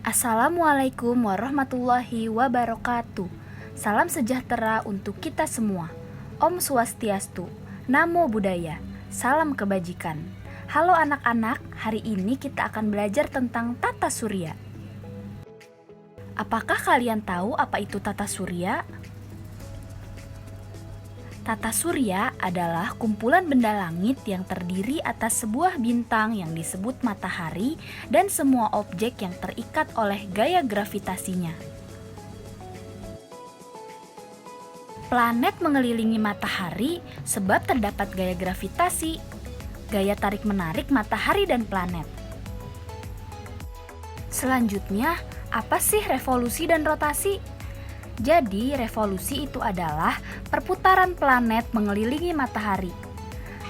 Assalamualaikum warahmatullahi wabarakatuh. Salam sejahtera untuk kita semua. Om Swastiastu, Namo Buddhaya, salam kebajikan. Halo anak-anak, hari ini kita akan belajar tentang tata surya. Apakah kalian tahu apa itu tata surya? Tata surya adalah kumpulan benda langit yang terdiri atas sebuah bintang yang disebut matahari dan semua objek yang terikat oleh gaya gravitasinya. Planet mengelilingi matahari sebab terdapat gaya gravitasi, gaya tarik-menarik matahari dan planet. Selanjutnya, apa sih revolusi dan rotasi? Jadi, revolusi itu adalah perputaran planet mengelilingi matahari.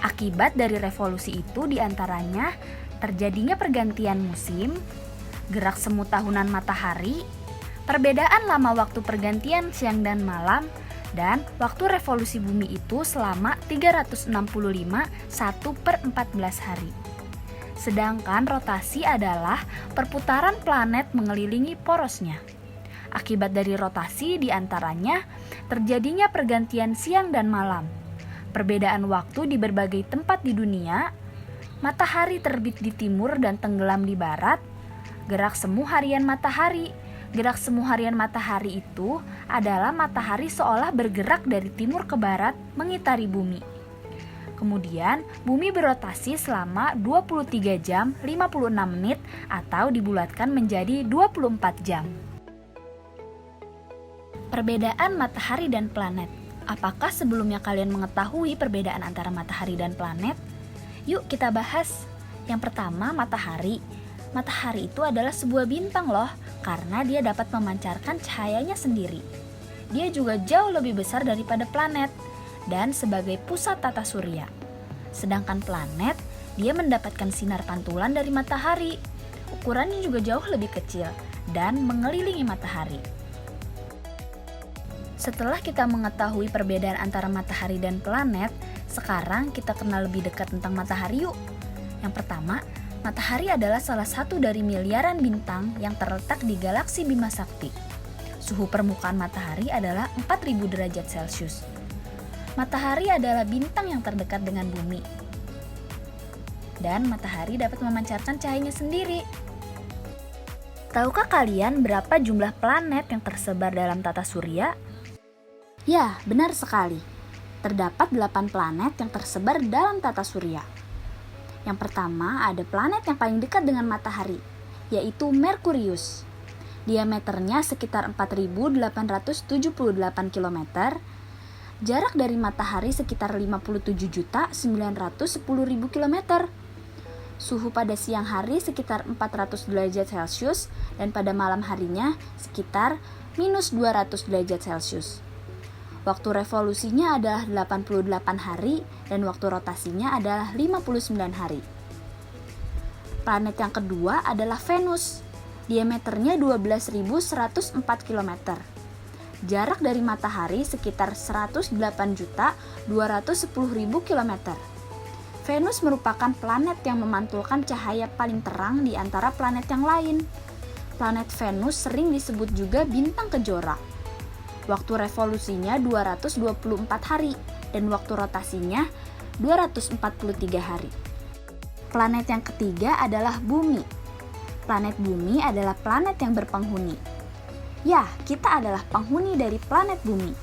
Akibat dari revolusi itu diantaranya terjadinya pergantian musim, gerak semu tahunan matahari, perbedaan lama waktu pergantian siang dan malam, dan waktu revolusi bumi itu selama 365 1/14 hari. Sedangkan rotasi adalah perputaran planet mengelilingi porosnya. Akibat dari rotasi diantaranya terjadinya pergantian siang dan malam, perbedaan waktu di berbagai tempat di dunia, matahari terbit di timur dan tenggelam di barat, gerak semu harian matahari. Gerak semu harian matahari itu adalah matahari seolah bergerak dari timur ke barat mengitari bumi. Kemudian, bumi berotasi selama 23 jam 56 menit atau dibulatkan menjadi 24 jam. Perbedaan matahari dan planet. Apakah sebelumnya kalian mengetahui perbedaan antara matahari dan planet? Yuk kita bahas. Yang pertama, matahari. Matahari itu adalah sebuah bintang loh, karena dia dapat memancarkan cahayanya sendiri. Dia juga jauh lebih besar daripada planet dan sebagai pusat tata surya. Sedangkan planet, dia mendapatkan sinar pantulan dari matahari. Ukurannya juga jauh lebih kecil dan mengelilingi matahari. Setelah kita mengetahui perbedaan antara matahari dan planet, sekarang kita kenal lebih dekat tentang matahari yuk. Yang pertama, matahari adalah salah satu dari miliaran bintang yang terletak di galaksi Bima Sakti. Suhu permukaan matahari adalah 4000 derajat Celcius. Matahari adalah bintang yang terdekat dengan bumi. Dan matahari dapat memancarkan cahayanya sendiri. Tahukah kalian berapa jumlah planet yang tersebar dalam tata surya? Ya, benar sekali. Terdapat 8 planet yang tersebar dalam tata surya. Yang pertama ada planet yang paling dekat dengan matahari, yaitu Merkurius. Diameternya sekitar 4.878 km. Jarak dari matahari sekitar 57.910.000 km. Suhu pada siang hari sekitar 400 derajat Celcius dan pada malam harinya sekitar minus 200 derajat Celcius. Waktu revolusinya adalah 88 hari dan waktu rotasinya adalah 59 hari. Planet yang kedua adalah Venus. Diameternya 12.104 km. Jarak dari matahari sekitar 108.210.000 km. Venus merupakan planet yang memantulkan cahaya paling terang di antara planet yang lain. Planet Venus sering disebut juga bintang kejora. Waktu revolusinya 224 hari dan waktu rotasinya 243 hari. Planet yang ketiga adalah Bumi. Planet Bumi adalah planet yang berpenghuni. Ya, kita adalah penghuni dari planet Bumi.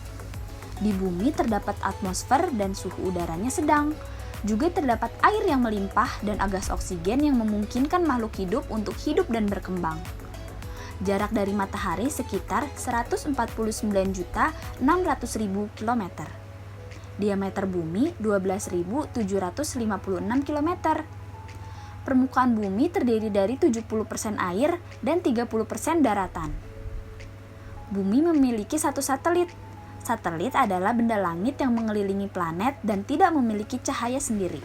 Di Bumi terdapat atmosfer dan suhu udaranya sedang. Juga terdapat air yang melimpah dan gas oksigen yang memungkinkan makhluk hidup untuk hidup dan berkembang. Jarak dari matahari sekitar 149.600.000 km. Diameter bumi 12.756 km. Permukaan bumi terdiri dari 70% air dan 30% daratan. Bumi memiliki satu satelit. Satelit adalah benda langit yang mengelilingi planet dan tidak memiliki cahaya sendiri.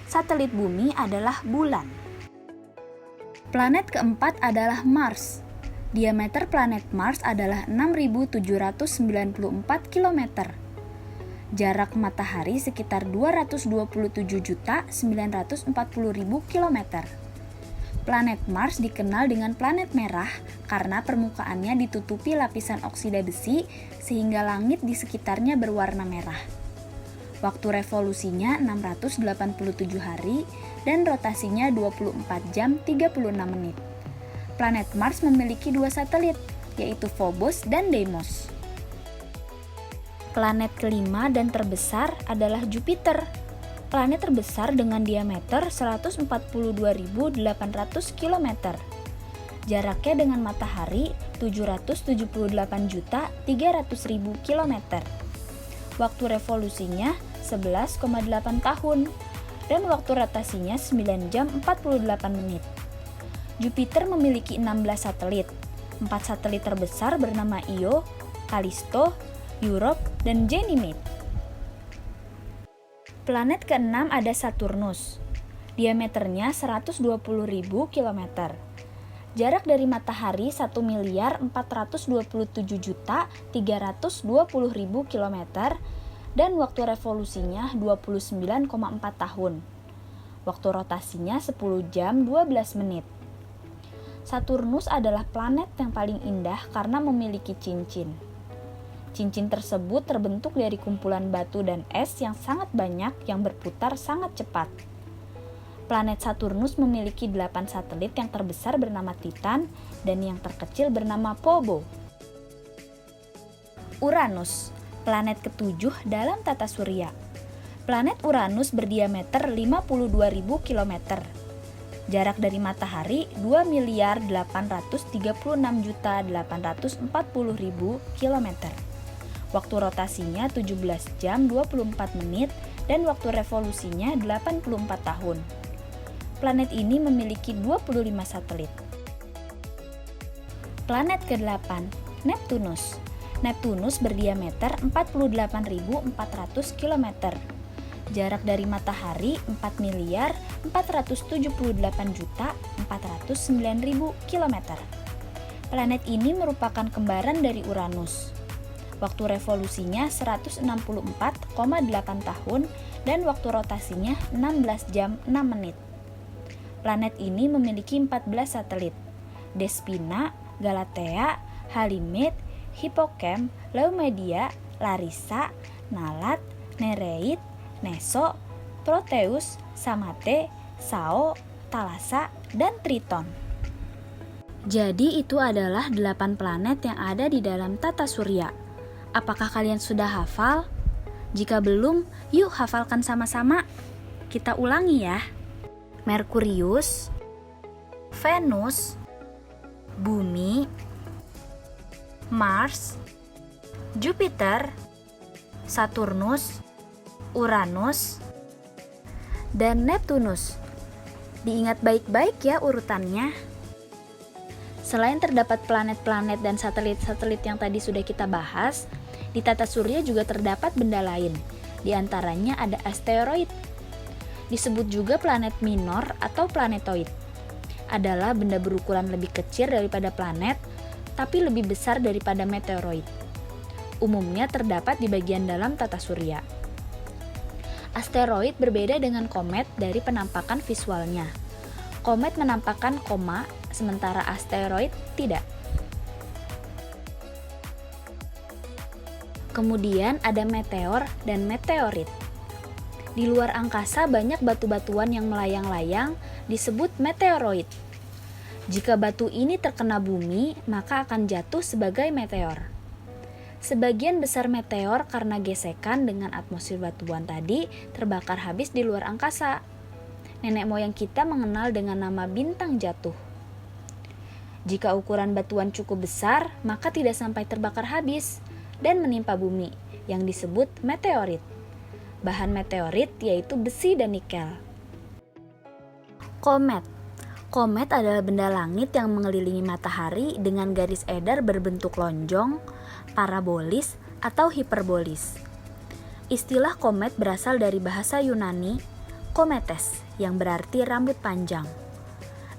Satelit bumi adalah bulan. Planet keempat adalah Mars. Diameter planet Mars adalah 6.794 km. Jarak matahari sekitar 227.940.000 km. Planet Mars dikenal dengan planet merah karena permukaannya ditutupi lapisan oksida besi sehingga langit di sekitarnya berwarna merah. Waktu revolusinya 687 hari dan rotasinya 24 jam 36 menit. Planet Mars memiliki 2 satelit, yaitu Phobos dan Deimos. Planet kelima dan terbesar adalah Jupiter. Planet terbesar dengan diameter 142.800 km. Jaraknya dengan matahari 778.300.000 km. Waktu revolusinya 11,8 tahun dan waktu rotasinya 9 jam 48 menit. Jupiter memiliki 16 satelit. 4 satelit terbesar bernama Io, Callisto, Europa, dan Ganymede. Planet keenam ada Saturnus. Diameternya 120.000 km. Jarak dari matahari 1.427.320.000 km dan waktu revolusinya 29,4 tahun. Waktu rotasinya 10 jam 12 menit. Saturnus adalah planet yang paling indah karena memiliki cincin. Cincin tersebut terbentuk dari kumpulan batu dan es yang sangat banyak yang berputar sangat cepat. Planet Saturnus memiliki 8 satelit, yang terbesar bernama Titan dan yang terkecil bernama Phobos. Uranus, planet ketujuh dalam tata surya. Planet Uranus berdiameter 52.000 km. Jarak dari matahari 2.836.840.000 km. Waktu rotasinya 17 jam 24 menit dan waktu revolusinya 84 tahun. Planet ini memiliki 25 satelit. Planet ke-8, Neptunus. Neptunus berdiameter 48.400 km. Jarak dari matahari 4.478.409.000 km. Planet ini merupakan kembaran dari Uranus. Waktu revolusinya 164,8 tahun dan waktu rotasinya 16 jam 6 menit. Planet ini memiliki 14 satelit: Despina, Galatea, Ganymede, Hippocamp, Laomedeia, Larissa, Nalat, Nereid, Neso, Proteus, Psamathe, Sao, Thalassa, dan Triton. Jadi itu adalah 8 planet yang ada di dalam tata surya. Apakah kalian sudah hafal? Jika belum, yuk hafalkan sama-sama. Kita ulangi ya. Merkurius, Venus, Bumi, Mars, Jupiter, Saturnus, Uranus, dan Neptunus. Diingat baik-baik ya urutannya. Selain terdapat planet-planet dan satelit-satelit yang tadi sudah kita bahas, di tata surya juga terdapat benda lain. Di antaranya ada asteroid. Disebut juga planet minor atau planetoid. Adalah benda berukuran lebih kecil daripada planet, tapi lebih besar daripada meteoroid. Umumnya terdapat di bagian dalam tata surya. Asteroid berbeda dengan komet dari penampakan visualnya. Komet menampakkan koma, sementara asteroid tidak. Kemudian ada meteor dan meteorit. Di luar angkasa banyak batu-batuan yang melayang-layang, disebut meteoroid. Jika batu ini terkena bumi, maka akan jatuh sebagai meteor. Sebagian besar meteor karena gesekan dengan atmosfer batuan tadi terbakar habis di luar angkasa. Nenek moyang kita mengenal dengan nama bintang jatuh. Jika ukuran batuan cukup besar, maka tidak sampai terbakar habis dan menimpa bumi, yang disebut meteorit. Bahan meteorit yaitu besi dan nikel. Komet. Komet adalah benda langit yang mengelilingi matahari dengan garis edar berbentuk lonjong, parabolis, atau hiperbolis. Istilah komet berasal dari bahasa Yunani kometes, yang berarti rambut panjang.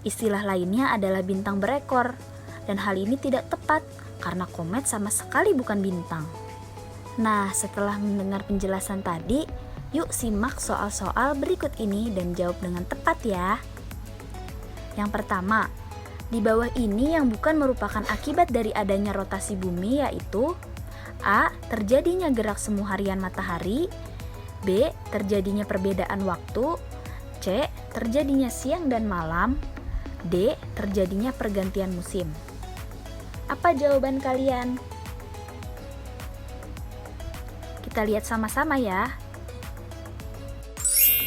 Istilah lainnya adalah bintang berekor, dan hal ini tidak tepat karena komet sama sekali bukan bintang. Nah, setelah mendengar penjelasan tadi, yuk simak soal-soal berikut ini dan jawab dengan tepat ya. Yang pertama, di bawah ini yang bukan merupakan akibat dari adanya rotasi bumi yaitu A. Terjadinya gerak semu harian matahari, B. Terjadinya perbedaan waktu, C. Terjadinya siang dan malam, D. Terjadinya pergantian musim. Apa jawaban kalian? Kita lihat sama-sama ya.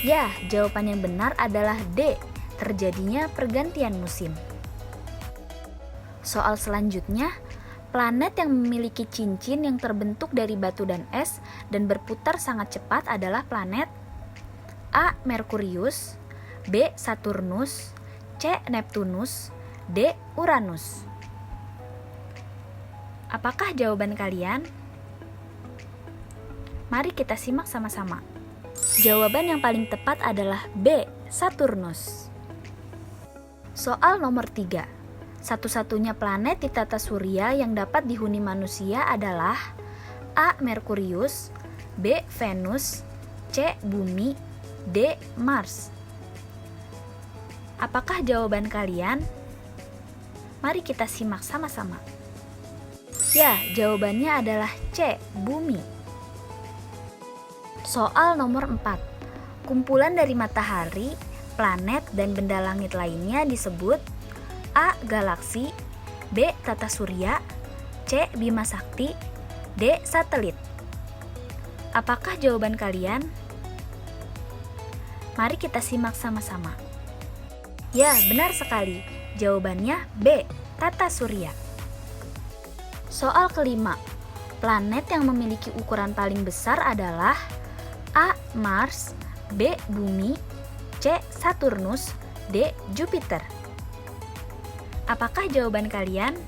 Ya, jawaban yang benar adalah D. Terjadinya pergantian musim. Soal selanjutnya, planet yang memiliki cincin yang terbentuk dari batu dan es dan berputar sangat cepat adalah planet A. Merkurius, B. Saturnus, C. Neptunus, D. Uranus. Apakah jawaban kalian? Mari kita simak sama-sama. Jawaban yang paling tepat adalah B. Saturnus. Soal nomor 3. Satu-satunya planet di tata surya yang dapat dihuni manusia adalah A. Merkurius, B. Venus, C. Bumi, D. Mars. Apakah jawaban kalian? Mari kita simak sama-sama. Ya, jawabannya adalah C. Bumi. Soal nomor 4. Kumpulan dari matahari, planet, dan benda langit lainnya disebut A. Galaksi, B. Tata surya, C. Bima sakti, D. Satelit. Apakah jawaban kalian? Mari kita simak sama-sama. Ya, benar sekali. Jawabannya B. Tata surya. Soal kelima. Planet yang memiliki ukuran paling besar adalah A. Mars, B. Bumi, C. Saturnus, D. Jupiter. Apakah jawaban kalian?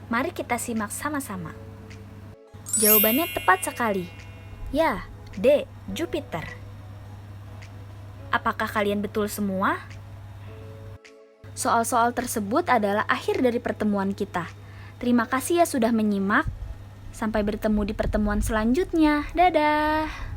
Mari kita simak sama-sama. Jawabannya tepat sekali. Ya, D. Jupiter. Apakah kalian betul semua? Soal-soal tersebut adalah akhir dari pertemuan kita. Terima kasih ya sudah menyimak. Sampai bertemu di pertemuan selanjutnya. Dadah!